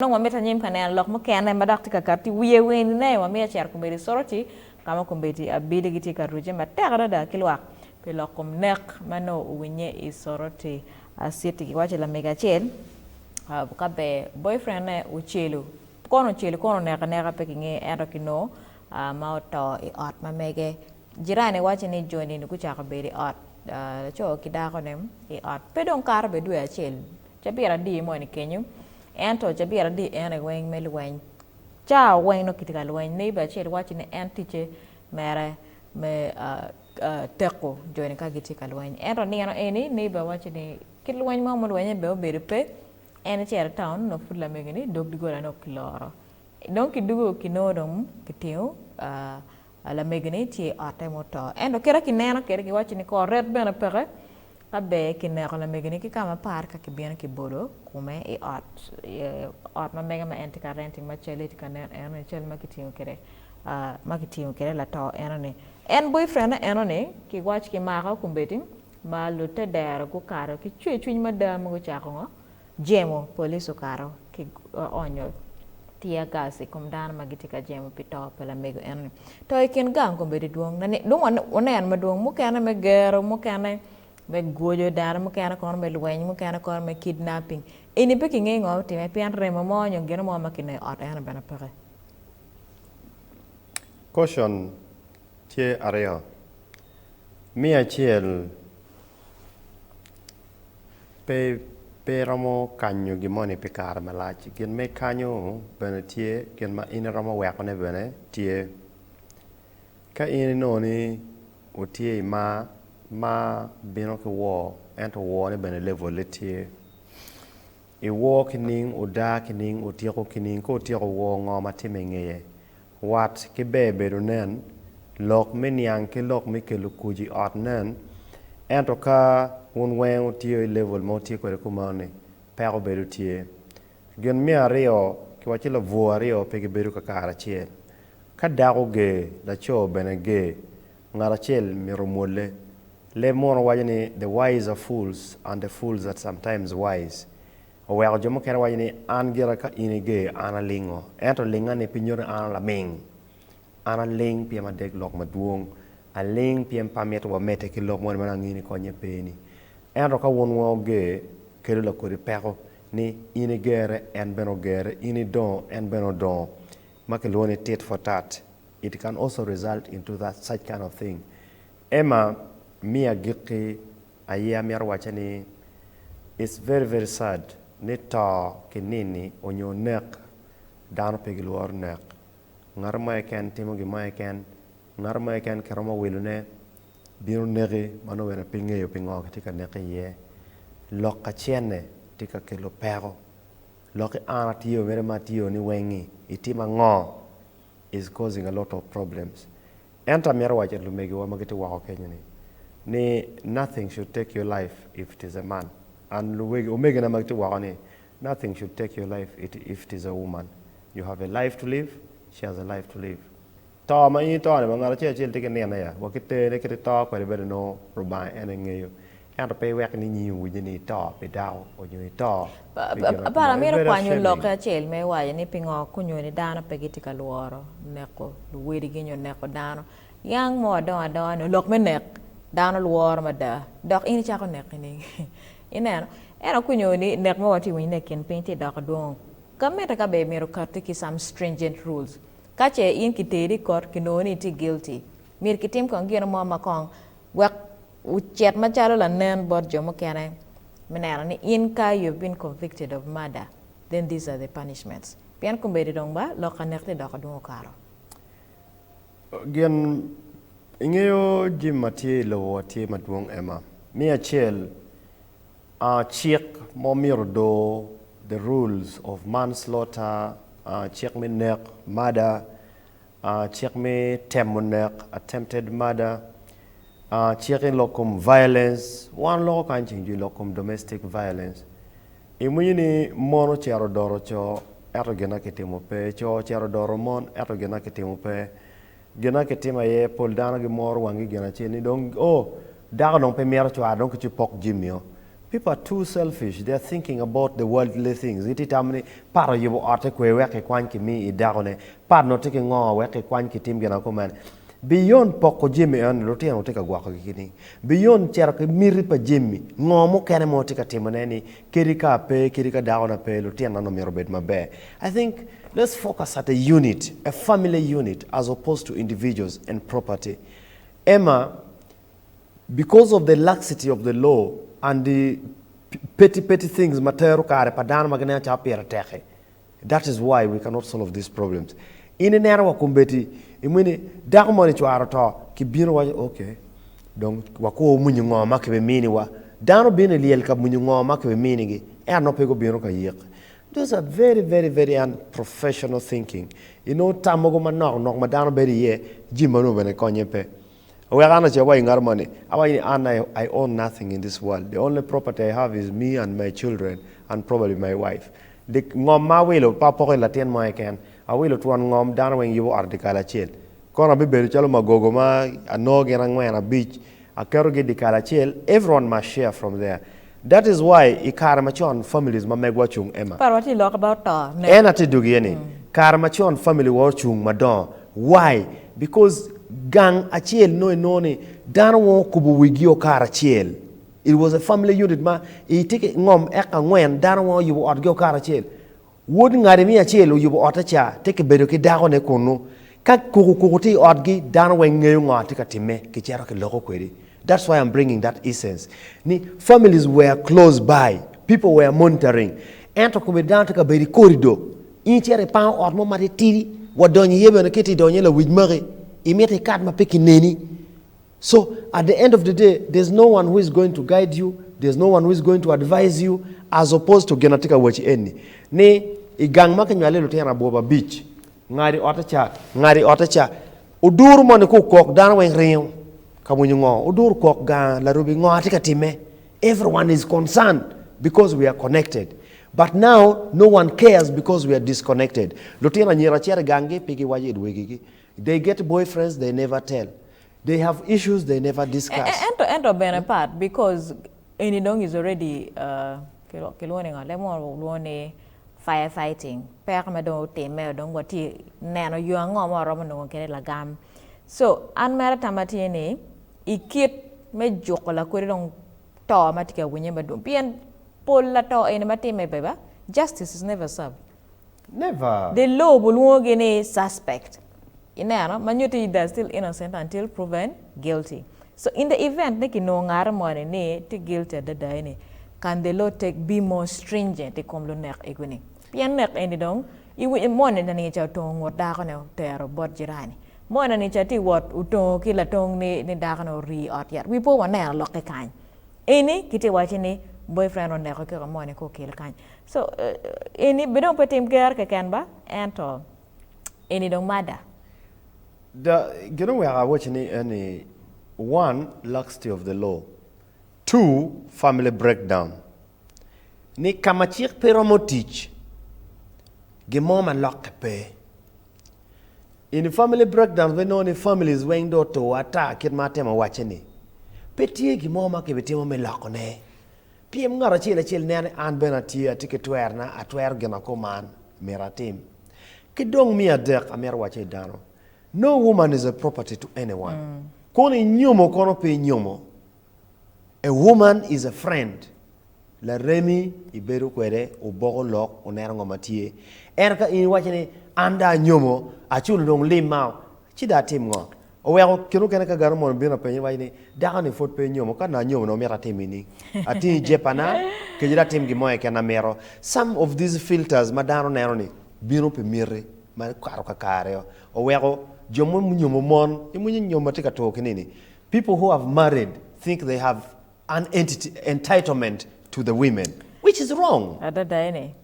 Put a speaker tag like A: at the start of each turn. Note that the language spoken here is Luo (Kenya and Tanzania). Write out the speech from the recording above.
A: Nong wame tanyim kane lok mo kene madak tika karti wiye wen ne wame cher kumbedi soroti kama kumbedi abide giti karuje matera da kilwak pe lokum nek mano uwinye I soroti asiti kiwache la mega chen kabe boyfriend ne uchelu kono chelu kono neka pe kinge ero kino mauto I ot mamege jirane wache ni joni ni kuchaka bedi ot cho kidako nem I ot pedon karbe duya chel chabira di mo ni kenyu ento jabira di ene weng mel weng cha weng no kitika weng neighbor ched watch ne entiche mere me teko join ka gitika weng ento ni ano eni neighbor watch ne kit weng mo weng be obedo ene chere town no fulla megini dog digola no kiloro donc dugo kinodom kitiu la megini ti ate moto ento kera kineno kera ki watch ne ko red bena pere kabe kinero la megini ki kama par ka kibiana ki bodo kume I ot ma mega ma antika renting ma chele tika ene chele makitiyo kere la to ene en boyfriend ene ne ki watch ki maka kumbeti ma lute dero ku karo ki chwe ma dama ku chako ngo jemo police karo ki onyo tia gasi kum dana magitika jemo pito pela mego ene to ikin gang kumbeti duong nani duong onen ma duong mu kana me gero mu kana be gojo dara mo kana kon be luwen mo kana kon me kidnapping eni be kinge ngo ti me pian remo mo nyo ngeno mo makine ot ena bana pere
B: caution tie area mi achiel pe ramo kanyo gimoni pe kar malach gen me kanyo bana tie gen ma in ramo weko ne bene tie ka in no ni o tie ma bino ke wo ento wo ne bene level letie I wo kining o da kining o tiro kining ko tiro wo ngo matime ngeye wat ke bebe nen lok meniang ke lok me ke lukuji ot nen ento ka un wen o tio level mo tio ko kumane pero beru tie gen mi ario ke wachilo vo ario pe ke beru ka kara chie ka dago ge la cho bene ge ngara chel mi romole le mono wajani the wise are fools and the fools are sometimes wise owa jomo kera wajani an gira ka inige ana lingo ento linga ne pinyore ana la ming ana ling pia ma deg lok maduong a ling pia pamet wa mete ki lok mo mana ngini ko nye peni ento ka won wo ge kero la ko pero ni inigere en beno gere ini don en beno don makelone tit for tat it can also result into that such kind of thing Emma Mia giki aya miar wachani it's very very sad nita kinini onyo nek dano pegilwar nek ngar ma ken timo gi ma ken ngar ma ken karama wilune biro negi mano wena pinge yo pingo tika nek ye lokka chene tika kelo pero lokki ana tiyo mere ma tiyo ni wengi itima ngo is causing a lot of problems enta miar wachani lumegi wa magiti wako kenyani ni nothing should take your life if it is a man and omega na magti wani nothing should take your life if it is a woman you have a life to live she has a life to live to ma yi to ne ngara che tike ne na ya wakite ne kite to ko be no ruba ene ngeyo and pe wek ni nyi wu ni to be daw o nyi to
A: para mero kwanyo loka chel me wa ni pingo kunyo ni dano pe gitika luoro neko luwedi ginyo neko dano yang mo don lok me nek dano luor ma da dok ini chako nek ni ina era kunyo ni nek mo wati wini nekin painti dok don kamera ka be mero karti ki some stringent rules kache in kiteri kor kinoni ti guilty mir kitim kong gino mo makong wak uchet ma chalo la nen bod jomo kene menera ni in ka you've been convicted of murder then these are the punishments pian kumbedi dong ba loka nekti dok don karo
B: gen Ingeo Jim Mathieu lo tie maduong Emma. Mi achiel chiek momiro do the rules of manslaughter, chiek me nek murder, chiek me temonek attempted murder, chiek in locum violence, one law kan change locum domestic violence. Imuni mono chiaro doro cho eto gena kitimo pe cho chiaro doro mon eto gena kitimo pe gena ketima ye pol dana gi mor wangi gena cheni dong daga dong pe mer chwa dong ki pok jimio People are too selfish. They're thinking about the worldly things. Iti tamni paro yubo arte kwe weke kwan ki mi idagone. Par no tiki ngo weke kwan ki tim gena kuman. Beyond poko jimi an lotia no tika gwako kini. Beyond chera ke miri pa jimi. Ngo mo kene mo tika timoneni. Kirika pe, kirika dagona pe, lotia nano mirobed mabe. I think let's focus at a unit, a family unit, as opposed to individuals and property. Emma, because of the laxity of the law and the petty things, that is why we cannot solve these problems. In an era kumbeti, imuni dagmoni chuarata ki bino wa okay. Donc wako munyungo makebe mini wa dano bino liel ka munyungo makebe mini gi no pego bino ka yek. Those are very unprofessional thinking. You know, tamogo manok nok madano beri ye jimano bene konyepe. I own nothing in this world. The only property I have is me and my children and probably my wife. The ngom ma wilo pa poko latien mo eken. I will to one ngom dano when you are the kalachel. Kona biberi chalo magogo ma anog and a beach. A karoge di kalachel. Everyone must share from there. That is why ikare machon families ma megwachung Emma.
A: But what you talk about
B: Enati dugieni. Karamachon family wachung madon. Why? Because gang achiel no dano wo kubu wigio kar achiel. It was a family unit ma I take ngom eka ngwen dano wo yubo odgio kar achiel. Wood ngare mi achiel yubo otacha take bedo ki dago ne kono ka kukuti odgi dano we ngeyo ngati ka time ki chero ki loko kwedi. That's why I'm bringing that essence. Ni families were close by. People were monitoring. Ento kube down to ka bedi corridor. Inchere pa odmo mari tiri wadonyi yebe na kiti donye la wijmare. Imete kat ma peki neni. So at the end of the day, there's no one who is going to guide you. There's no one who is going to advise you, as opposed to genatika wachi eni. Ne igang maka nywale lutena boba beach. Ngari otacha. Udur mo ne ku kok dana wen riyo. Kamunyungo. Udur kok ga la rubi ngo atika time. Everyone is concerned because we are connected. But now no one cares because we are disconnected. Lutena nyira chere gangi piki waji edwegigi. They get boyfriends, they never tell. They have issues, they never discuss.
A: Ento bene part because Enidong is already firefighting. Permado teme dong wati neno yuango mo romano kene lagam. So anmara tamatini ikit me jokola kuri dong to matika winye madum. Pian pol la to ene matime beba. Justice is never served.
B: Never.
A: The law will gene suspect. Manuti is still innocent until proven guilty. So in the event neki no ngara money ne te guilty da daini, can the law be more stringent te kom lo nek egwini. Pian nek eni dong iwi money na ni cha tong wat da kono tero bot jirani. Money ni cha ti wat utong kila tong ni da kono ri ot yat. We po wana lok ke kan. Eni kiti wachi ni boyfriend on nek ko money ko kila kan. So eni bidong petim ger ke kan ba ento eni dong mada.
B: You know where I watch any one, laxity of the law. Two, family breakdown. Ni kamachik peromotich. Gemom and lock pay. In the family breakdown, when only families went to attack it matema watching. Petit gimoma kibitimo me lockone. PM ngara chile nane an benati a ticket to erna at where genako man meratim. Kidong mi a dek a mer watch it down. No woman is a property to anyone. Koni nyomo kono pe nyomo. A woman is a friend. La remi iberu kwere ubogo lok onerango matie. Erka ini wachene anda nyomo achulu dong limao. Chida tim ngo. Owe kino kene ka garo mon bina pe wachene daka ni fot pe nyomo kana nyomo no mera timini. Ati jepana kejira tim gimoe kana mero. Some of these filters madano neroni bino pe mire ma karo kakare. Owe people who have married think they have an entitlement to the women, which is wrong.